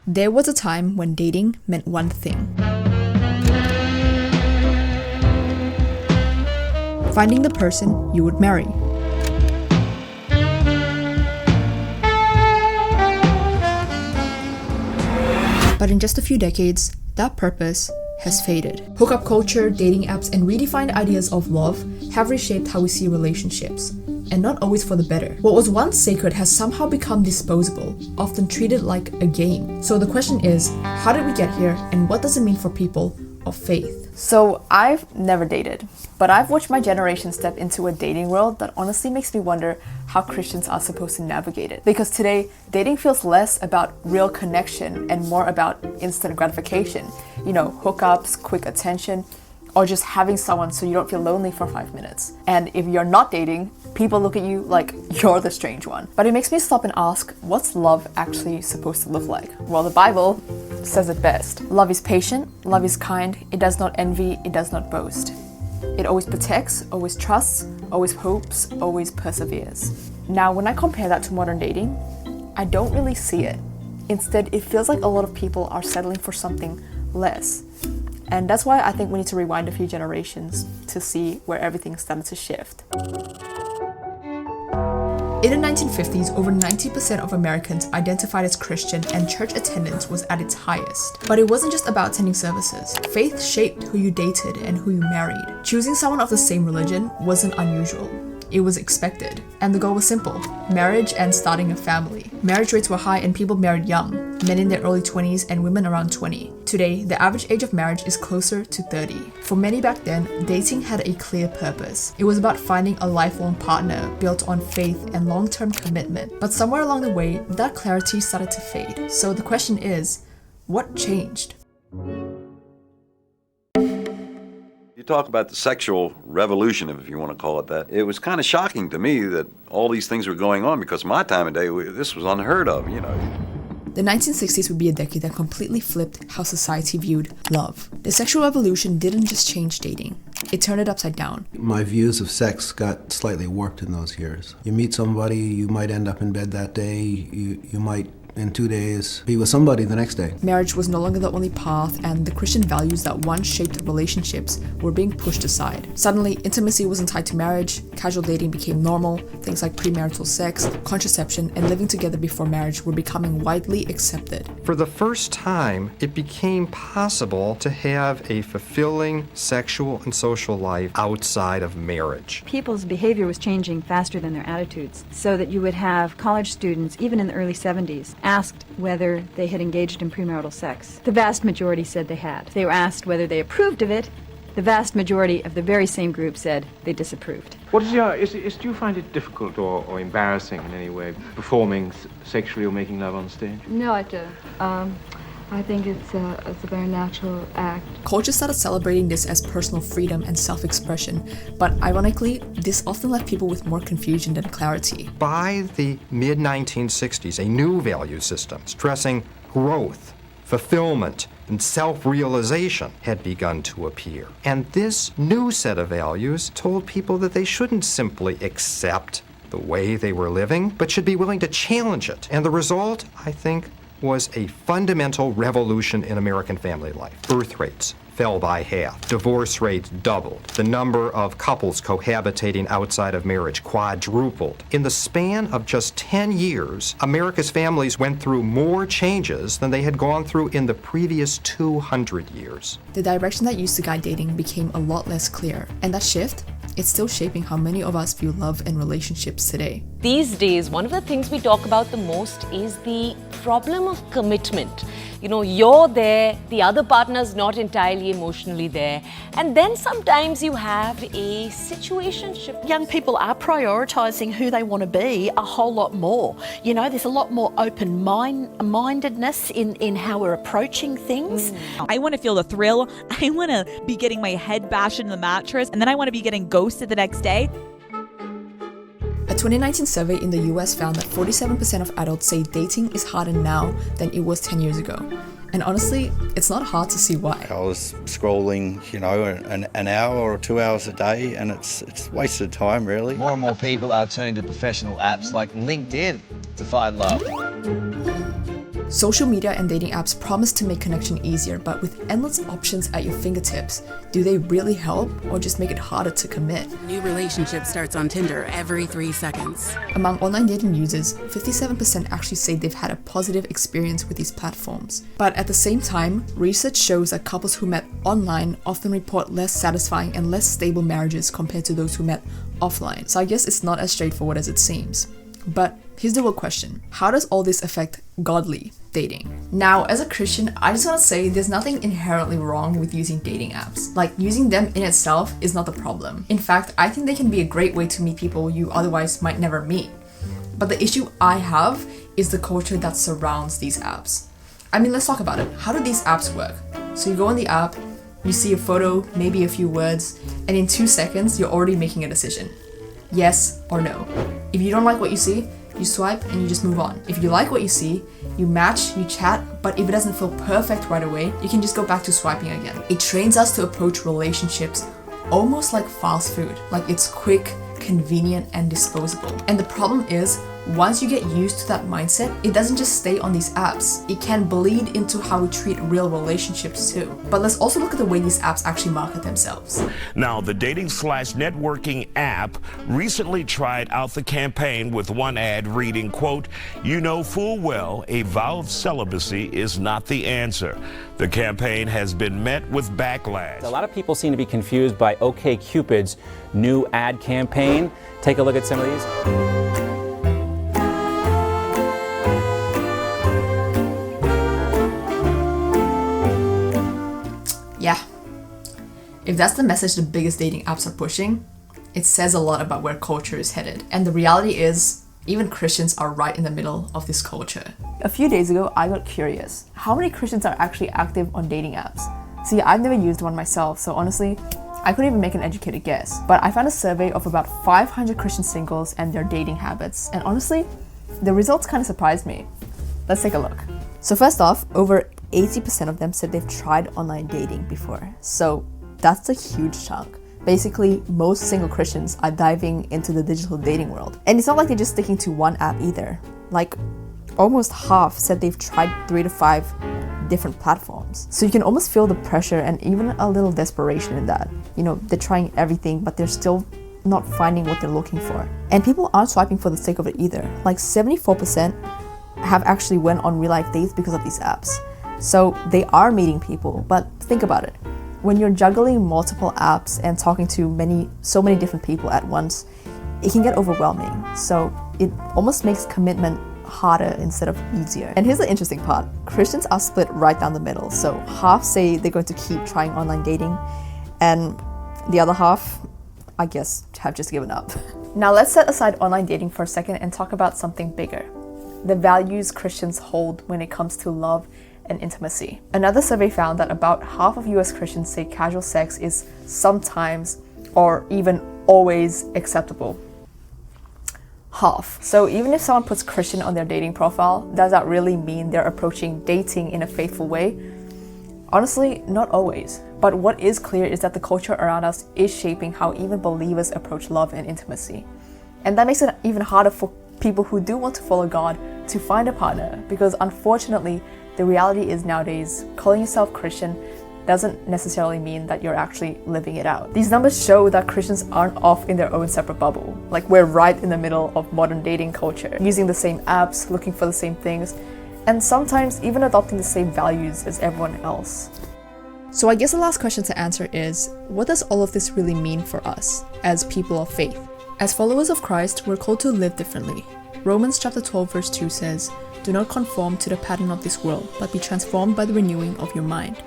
There was a time when dating meant one thing: finding the person you would marry. But in just a few decades, that purpose has faded. Hookup culture, dating apps, and redefined ideas of love have reshaped how we see relationships, and not always for the better. What was once sacred has somehow become disposable, often treated like a game. So the question is, how did we get here, and what does it mean for people of faith? So I've never dated, but I've watched my generation step into a dating world that honestly makes me wonder how Christians are supposed to navigate it. Because today, dating feels less about real connection and more about instant gratification. You know, hookups, quick attention, or just having someone so you don't feel lonely for 5 minutes. And if you're not dating, people look at you like you're the strange one. But it makes me stop and ask, what's love actually supposed to look like? Well, the Bible says it best. Love is patient, love is kind, it does not envy, it does not boast. It always protects, always trusts, always hopes, always perseveres. Now, when I compare that to modern dating, I don't really see it. Instead, it feels like a lot of people are settling for something less. And that's why I think we need to rewind a few generations to see where everything started to shift. In the 1950s, over 90% of Americans identified as Christian and church attendance was at its highest. But it wasn't just about attending services. Faith shaped who you dated and who you married. Choosing someone of the same religion wasn't unusual. It was expected. And the goal was simple: marriage and starting a family. Marriage rates were high and people married young, men in their early 20s and women around 20. Today, the average age of marriage is closer to 30. For many back then, dating had a clear purpose. It was about finding a lifelong partner built on faith and long-term commitment. But somewhere along the way, that clarity started to fade. So the question is, what changed? You talk about the sexual revolution, if you want to call it that. It was kind of shocking to me that all these things were going on, because my time of day, this was unheard of, you know. The 1960s would be a decade that completely flipped how society viewed love. The sexual revolution didn't just change dating, it turned it upside down. My views of sex got slightly warped in those years. You meet somebody, you might end up in bed that day, you might in 2 days be with somebody the next day. Marriage was no longer the only path, and the Christian values that once shaped relationships were being pushed aside. Suddenly, intimacy wasn't tied to marriage, casual dating became normal, things like premarital sex, contraception, and living together before marriage were becoming widely accepted. For the first time, it became possible to have a fulfilling sexual and social life outside of marriage. People's behavior was changing faster than their attitudes, so that you would have college students, even in the early 70s, asked whether they had engaged in premarital sex. The vast majority said they had. They were asked whether they approved of it. The vast majority of the very same group said they disapproved. What is do you find it difficult or embarrassing in any way, performing sexually or making love on stage? No, I don't. I think it's a very natural act. Culture started celebrating this as personal freedom and self-expression, but ironically, this often left people with more confusion than clarity. By the mid-1960s, a new value system stressing growth, fulfillment, and self-realization had begun to appear. And this new set of values told people that they shouldn't simply accept the way they were living, but should be willing to challenge it. And the result, I think, was a fundamental revolution in American family life. Birth rates fell by half. Divorce rates doubled. The number of couples cohabitating outside of marriage quadrupled. In the span of just 10 years, America's families went through more changes than they had gone through in the previous 200 years. The direction that used to guide dating became a lot less clear, and that shift, it's still shaping how many of us view love and relationships today. These days, one of the things we talk about the most is the problem of commitment. You know, you're there, the other partner's not entirely emotionally there, and then sometimes you have a situationship. Young people are prioritising who they want to be a whole lot more. You know, there's a lot more open-mindedness in how we're approaching things. I want to feel the thrill. I want to be getting my head bashed into the mattress, and then I want to be getting ghosted the next day. A 2019 survey in the US found that 47% of adults say dating is harder now than it was 10 years ago. And honestly, it's not hard to see why. I was scrolling, you know, an hour or 2 hours a day, and it's wasted time, really. More and more people are turning to professional apps like LinkedIn to find love. Social media and dating apps promise to make connection easier, but with endless options at your fingertips, do they really help or just make it harder to commit? New relationship starts on Tinder every 3 seconds. Among online dating users, 57% actually say they've had a positive experience with these platforms. But at the same time, research shows that couples who met online often report less satisfying and less stable marriages compared to those who met offline. So I guess it's not as straightforward as it seems. But here's the real question. How does all this affect godly dating? Now, as a Christian, I just want to say there's nothing inherently wrong with using dating apps. Like, using them in itself is not the problem. In fact, I think they can be a great way to meet people you otherwise might never meet. But the issue I have is the culture that surrounds these apps. I mean, let's talk about it. How do these apps work? So you go on the app, you see a photo, maybe a few words, and in 2 seconds, you're already making a decision. Yes or no. If you don't like what you see, you swipe and you just move on. If you like what you see, you match, you chat, but if it doesn't feel perfect right away, you can just go back to swiping again. It trains us to approach relationships almost like fast food. Like, it's quick, convenient, and disposable. And the problem is, once you get used to that mindset, it doesn't just stay on these apps. It can bleed into how we treat real relationships too. But let's also look at the way these apps actually market themselves. Now, the dating/networking app recently tried out the campaign with one ad reading, quote, "You know full well a vow of celibacy is not the answer." The campaign has been met with backlash. A lot of people seem to be confused by OkCupid's new ad campaign. Take a look at some of these. Yeah. If that's the message the biggest dating apps are pushing, it says a lot about where culture is headed. And the reality is, even Christians are right in the middle of this culture. A few days ago, I got curious. How many Christians are actually active on dating apps? See, I've never used one myself, so honestly, I couldn't even make an educated guess. But I found a survey of about 500 Christian singles and their dating habits, and honestly, the results kind of surprised me. Let's take a look. So first off, over 80% of them said they've tried online dating before. So that's a huge chunk. Basically, most single Christians are diving into the digital dating world. And it's not like they're just sticking to one app either. Like, almost half said they've tried 3 to 5 different platforms. So you can almost feel the pressure and even a little desperation in that. You know, they're trying everything, but they're still not finding what they're looking for. And people aren't swiping for the sake of it either. Like 74% have actually went on real life dates because of these apps. So they are meeting people, but think about it. When you're juggling multiple apps and talking to so many different people at once, it can get overwhelming. So it almost makes commitment harder instead of easier. And here's the interesting part. Christians are split right down the middle. So half say they're going to keep trying online dating, and the other half, I guess, have just given up. Now let's set aside online dating for a second and talk about something bigger. The values Christians hold when it comes to love and intimacy. Another survey found that about half of US Christians say casual sex is sometimes or even always acceptable. Half. So even if someone puts Christian on their dating profile, does that really mean they're approaching dating in a faithful way? Honestly, not always. But what is clear is that the culture around us is shaping how even believers approach love and intimacy. And that makes it even harder for people who do want to follow God to find a partner, because unfortunately, the reality is nowadays, calling yourself Christian doesn't necessarily mean that you're actually living it out. These numbers show that Christians aren't off in their own separate bubble. Like, we're right in the middle of modern dating culture, using the same apps, looking for the same things, and sometimes even adopting the same values as everyone else. So I guess the last question to answer is, what does all of this really mean for us as people of faith? As followers of Christ, we're called to live differently. Romans chapter 12 verse 2 says, "Do not conform to the pattern of this world, but be transformed by the renewing of your mind."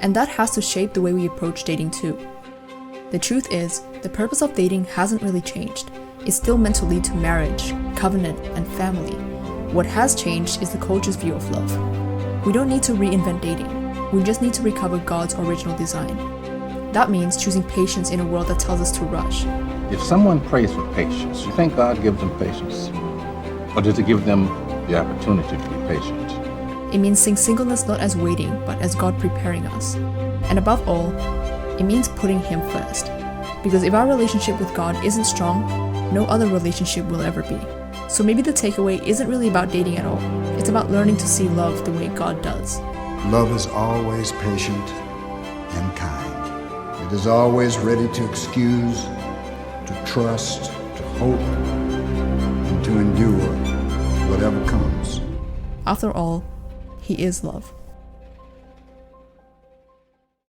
And that has to shape the way we approach dating too. The truth is, the purpose of dating hasn't really changed. It's still meant to lead to marriage, covenant, and family. What has changed is the culture's view of love. We don't need to reinvent dating. We just need to recover God's original design. That means choosing patience in a world that tells us to rush. If someone prays for patience, you think God gives them patience? Or does He give them the opportunity to be patient? It means seeing singleness not as waiting, but as God preparing us. And above all, it means putting Him first. Because if our relationship with God isn't strong, no other relationship will ever be. So maybe the takeaway isn't really about dating at all. It's It's about learning to see love the way God does. Love is always patient and kind. It is always ready to excuse, to trust, to hope, and to endure whatever comes. After all, He is love.